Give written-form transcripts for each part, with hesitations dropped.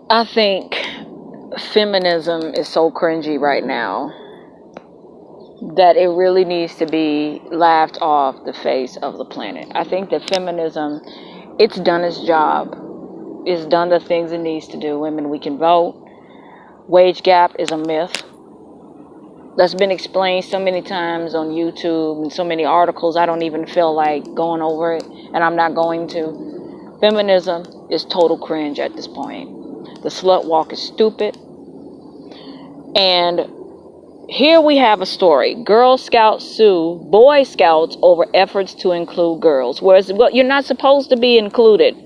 I think feminism is so cringy right now that it really needs to be laughed off the face of the planet. I think that feminism, it's done its job. It's done the things it needs to do. Women, we can vote. Wage gap is a myth. That's been explained so many times on YouTube and so many articles. I don't even feel like going over it, and I'm not going to. Feminism is total cringe at this point. The slut walk is stupid. And here we have a story. Girl Scouts sue Boy Scouts over efforts to include girls. Whereas, well, you're not supposed to be included.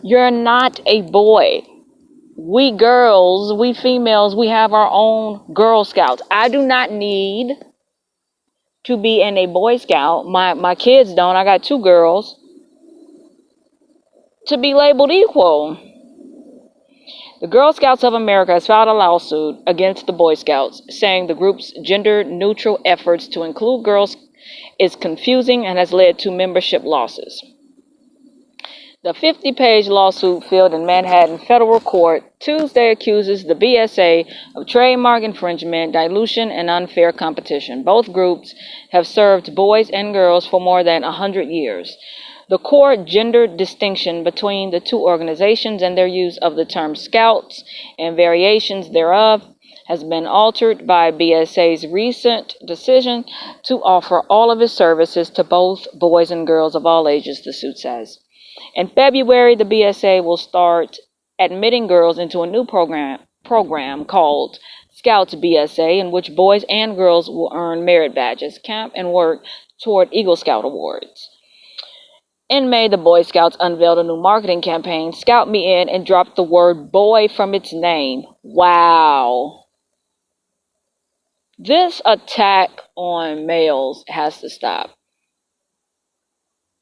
You're not a boy. We girls, we females, we have our own Girl Scouts. I do not need to be in a Boy Scout. My kids don't. I got two girls. To be labeled equal. The Girl Scouts of America has filed a lawsuit against the Boy Scouts, saying the group's gender-neutral efforts to include girls is confusing and has led to membership losses. The 50-page lawsuit filed in Manhattan federal court Tuesday accuses the BSA of trademark infringement, dilution, and unfair competition. Both groups have served boys and girls for more than 100 years. The core gender distinction between the two organizations and their use of the term Scouts and variations thereof has been altered by BSA's recent decision to offer all of its services to both boys and girls of all ages, the suit says. In February, the BSA will start admitting girls into a new program called Scouts BSA, in which boys and girls will earn merit badges, camp, and work toward Eagle Scout awards. In May, the Boy Scouts unveiled a new marketing campaign, Scout Me In, and dropped the word boy from its name. Wow. This attack on males has to stop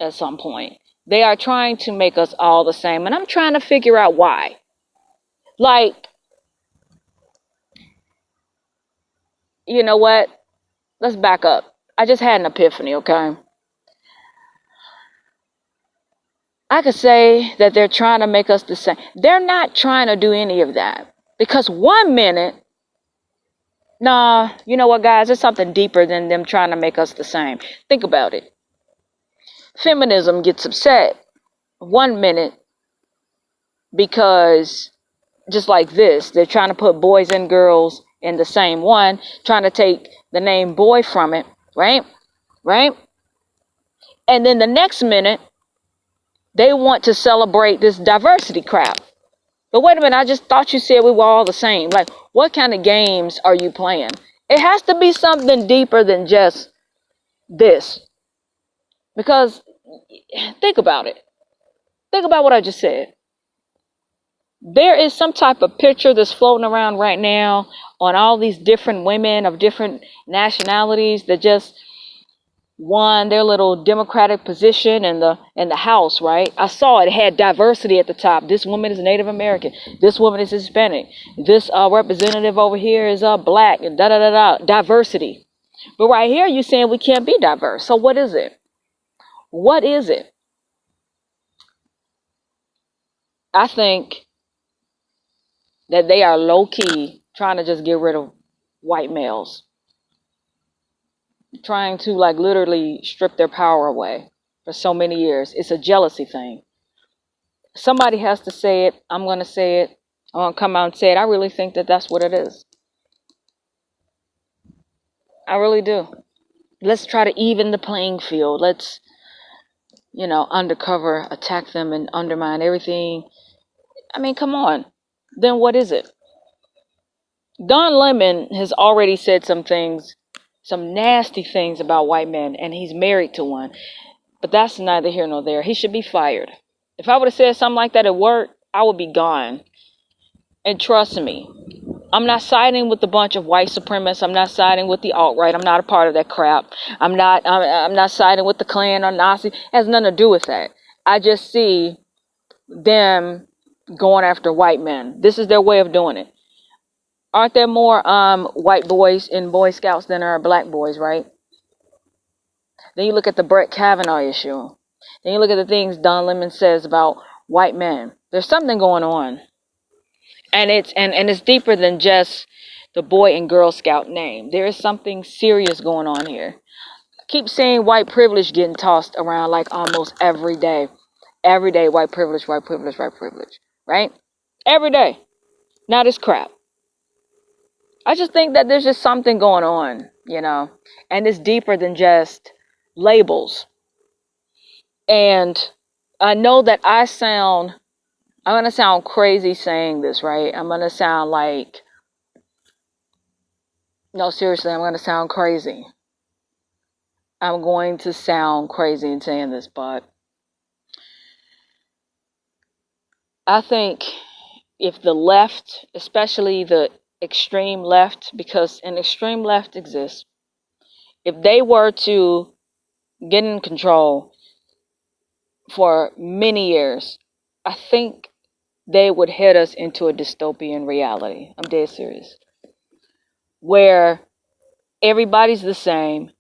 at some point. They are trying to make us all the same, and I'm trying to figure out why. Like, you know what? Let's back up. I just had an epiphany, okay? I could say that they're trying to make us the same. They're not trying to do any of that. Because one minute, nah, you know what, guys? It's something deeper than them trying to make us the same. Think about it. Feminism gets upset one minute because just like this, they're trying to put boys and girls in the same one, trying to take the name boy from it, right? Right? And then the next minute, they want to celebrate this diversity crap. But wait a minute, I just thought you said we were all the same. Like, what kind of games are you playing? It has to be something deeper than just this. Because think about it. Think about what I just said. There is some type of picture that's floating around right now on all these different women of different nationalities that just won their little democratic position in the House, right? I saw it had diversity at the top. This woman is Native American. This woman is Hispanic. This representative over here is black, and da da da da. Diversity. But right here, you're saying we can't be diverse. So what is it? What is it? I think that they are low key trying to just get rid of white males, trying to like literally strip their power away for so many years. It's a jealousy thing. Somebody has to say it. I'm going to say it. I'm going to come out and say it. I really think that that's what it is. I really do. Let's try to even the playing field. Let's, undercover attack them and undermine everything. I mean, come on. Then what is it? Don Lemon has already said some things, some nasty things about white men, and he's married to one. But that's neither here nor there. He should be fired. If I would have said something like that at work, I would be gone. And trust me, I'm not siding with a bunch of white supremacists. I'm not siding with the alt-right. I'm not a part of that crap. I'm not siding with the Klan or Nazi. It has nothing to do with that. I just see them going after white men. This is their way of doing it. Aren't there more white boys in Boy Scouts than there are black boys, right? Then you look at the Brett Kavanaugh issue. Then you look at the things Don Lemon says about white men. There's something going on. And it's deeper than just the Boy and Girl Scout name. There is something serious going on here. I keep seeing white privilege getting tossed around like almost every day. Every day, white privilege, white privilege, white privilege. Right? Every day. Now this crap. I just think that there's just something going on, and it's deeper than just labels. And I know that I'm going to sound crazy saying this, right? I'm going to sound like, no, seriously, I'm going to sound crazy. I'm going to sound crazy in saying this, but I think if the left, especially the extreme left, because an extreme left exists, if they were to get in control for many years, I think they would head us into a dystopian reality. I'm dead serious. Where everybody's the same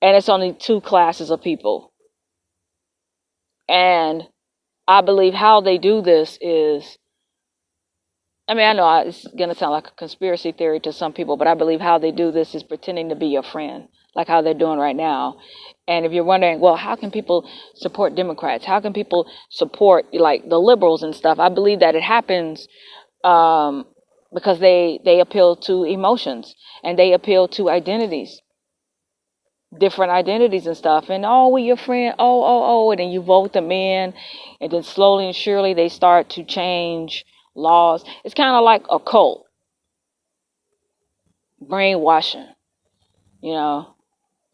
and it's only two classes of people. And I believe how they do this is, I know it's going to sound like a conspiracy theory to some people, but I believe how they do this is pretending to be your friend, like how they're doing right now. And if you're wondering, well, how can people support Democrats? How can people support like the liberals and stuff? I believe that it happens because they appeal to emotions and they appeal to identities, different identities and stuff. And we your friend, and then you vote them in, and then slowly and surely they start to change laws. It's kind of like a cult, brainwashing, you know.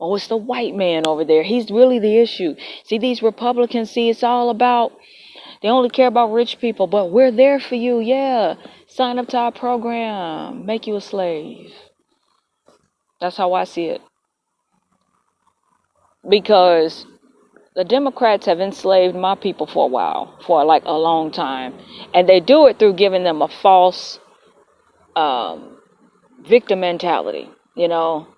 Oh, it's the white man over there. He's really the issue. See, these Republicans, it's all about, they only care about rich people, but we're there for you. Yeah. Sign up to our program. Make you a slave. That's how I see it. Because the Democrats have enslaved my people for a while, for like a long time. And they do it through giving them a false victim mentality, you're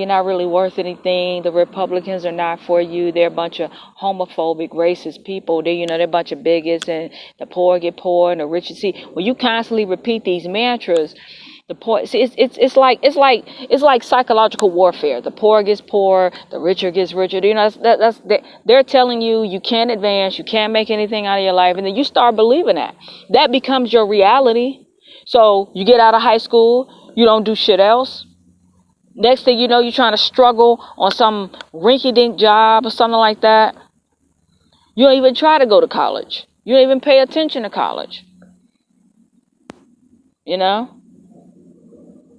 not really worth anything. The Republicans are not for you. They're a bunch of homophobic, racist people. They're a bunch of bigots, and the poor get poor and the rich. When you constantly repeat these mantras, the poor. It's like psychological warfare. The poor gets poorer, the richer gets richer. They're telling you can't advance, you can't make anything out of your life, and then you start believing that. That becomes your reality. So you get out of high school, you don't do shit else. Next thing you know, you're trying to struggle on some rinky-dink job or something like that. You don't even try to go to college. You don't even pay attention to college. The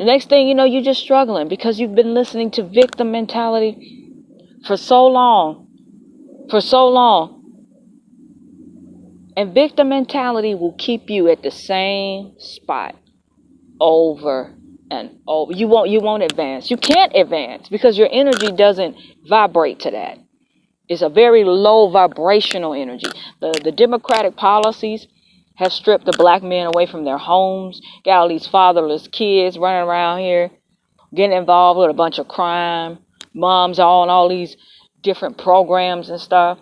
next thing you know, you're just struggling because you've been listening to victim mentality for so long. And victim mentality will keep you at the same spot over and over. You won't advance. You can't advance because your energy doesn't vibrate to that. It's a very low vibrational energy. The Democratic policies have stripped the black men away from their homes, got all these fatherless kids running around here, getting involved with a bunch of crime. Moms are on all these different programs and stuff.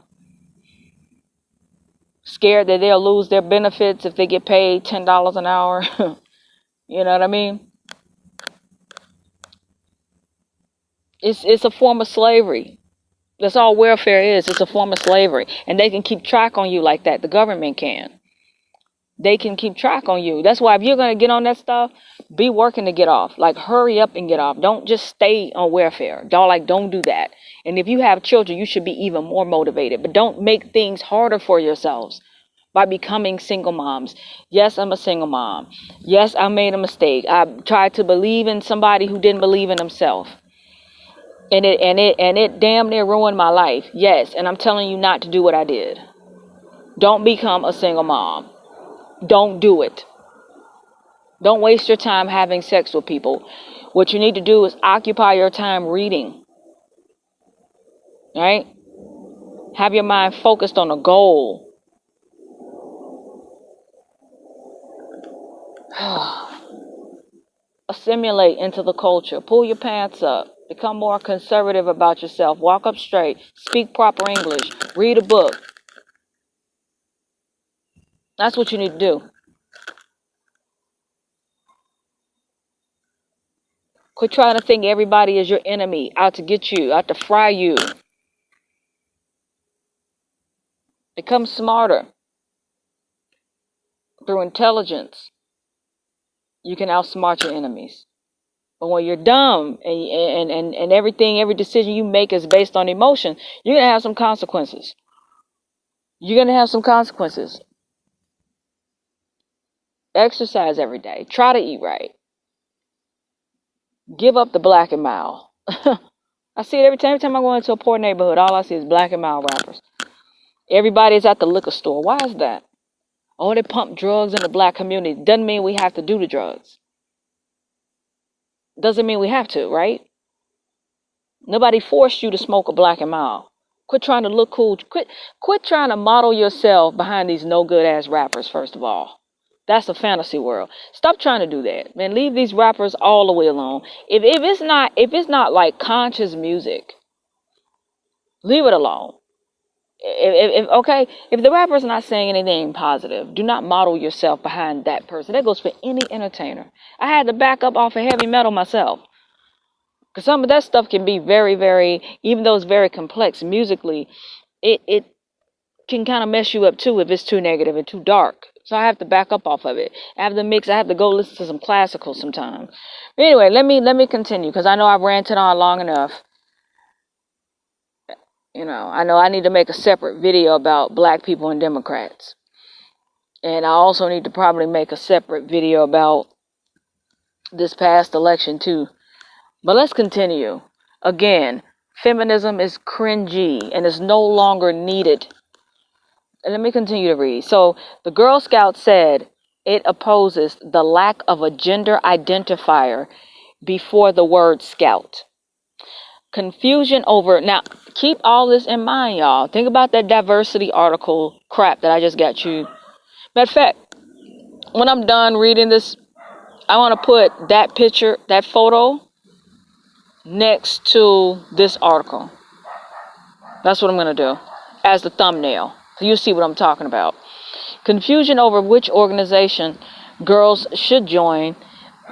Scared that they'll lose their benefits if they get paid $10 an hour. You know what I mean? It's a form of slavery. That's all welfare is. It's a form of slavery. And they can keep track on you like that. The government can. They can keep track on you. That's why if you're going to get on that stuff, be working to get off. Like, hurry up and get off. Don't just stay on welfare. Don't do that. And if you have children, you should be even more motivated. But don't make things harder for yourselves by becoming single moms. Yes, I'm a single mom. Yes, I made a mistake. I tried to believe in somebody who didn't believe in himself. And it damn near ruined my life. Yes, and I'm telling you not to do what I did. Don't become a single mom. Don't do it. Don't waste your time having sex with people. What you need to do is occupy your time reading. Right? Have your mind focused on a goal. Assimilate into the culture. Pull your pants up. Become more conservative about yourself. Walk up straight. Speak proper English. Read a book. That's what you need to do. Quit trying to think everybody is your enemy, out to get you, out to fry you. Become smarter through intelligence. You can outsmart your enemies. But when you're dumb and everything, every decision you make is based on emotion, you're going to have some consequences. You're going to have some consequences. Exercise every day. Try to eat right. Give up the Black and Mild. I see it every time. Every time I go into a poor neighborhood, all I see is Black and Mild rappers. Everybody's at the liquor store. Why is that? Oh, they pump drugs in the black community. Doesn't mean we have to do the drugs. Doesn't mean we have to, right? Nobody forced you to smoke a Black and Mild. Quit trying to look cool. Quit trying to model yourself behind these no good ass rappers, first of all. That's a fantasy world. Stop trying to do that. Man, leave these rappers all the way alone. If it's not like conscious music, leave it alone. If the rapper's not saying anything positive, do not model yourself behind that person. That goes for any entertainer. I had to back up off of heavy metal myself. Because some of that stuff can be very, very, even though it's very complex musically, it can kind of mess you up too if it's too negative and too dark. So I have to back up off of it. I have to mix. I have to go listen to some classical sometime. But anyway, let me continue because I know I've ranted on long enough. I know I need to make a separate video about black people and Democrats. And I also need to probably make a separate video about this past election too. But let's continue. Again, feminism is cringy and is no longer needed. And let me continue to read. So the Girl Scout said it opposes the lack of a gender identifier before the word scout. Confusion over, now keep all this in mind, y'all. Think about that diversity article crap that I just got you. Matter of fact, when I'm done reading this, I want to put that picture, that photo, next to this article. That's what I'm going to do as the thumbnail. So you see what I'm talking about. Confusion over which organization girls should join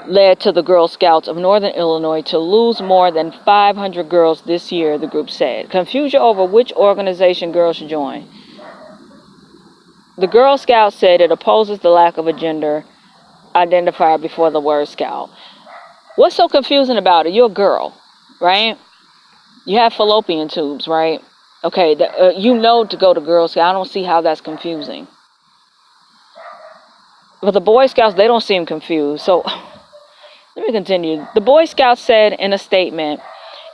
led to the Girl Scouts of Northern Illinois to lose more than 500 girls this year, the group said. Confusion over which organization girls should join. The Girl Scouts said it opposes the lack of a gender identifier before the word scout. What's so confusing about it? You're a girl, right? You have fallopian tubes, right? Okay, to go to Girl Scout. I don't see how that's confusing. But the Boy Scouts, they don't seem confused. So let me continue. The Boy Scouts said in a statement,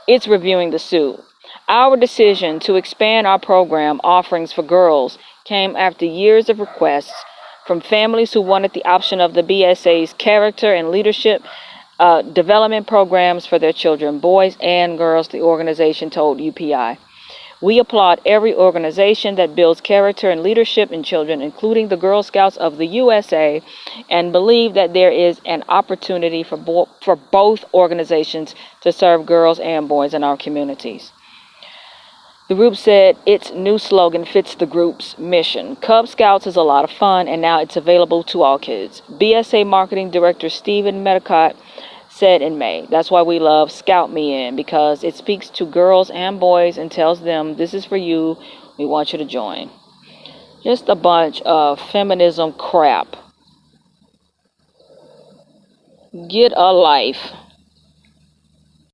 it's reviewing the suit. Our decision to expand our program offerings for girls came after years of requests from families who wanted the option of the BSA's character and leadership development programs for their children, boys and girls, the organization told UPI. We applaud every organization that builds character and leadership in children, including the Girl Scouts of the USA, and believe that there is an opportunity for both organizations to serve girls and boys in our communities. The group said its new slogan fits the group's mission. Cub Scouts is a lot of fun, and now it's available to all kids. BSA Marketing Director Stephen Medicott said in May, that's why we love Scout Me In, because it speaks to girls and boys and tells them this is for you, we want you to join. Just a bunch of feminism crap. Get a life.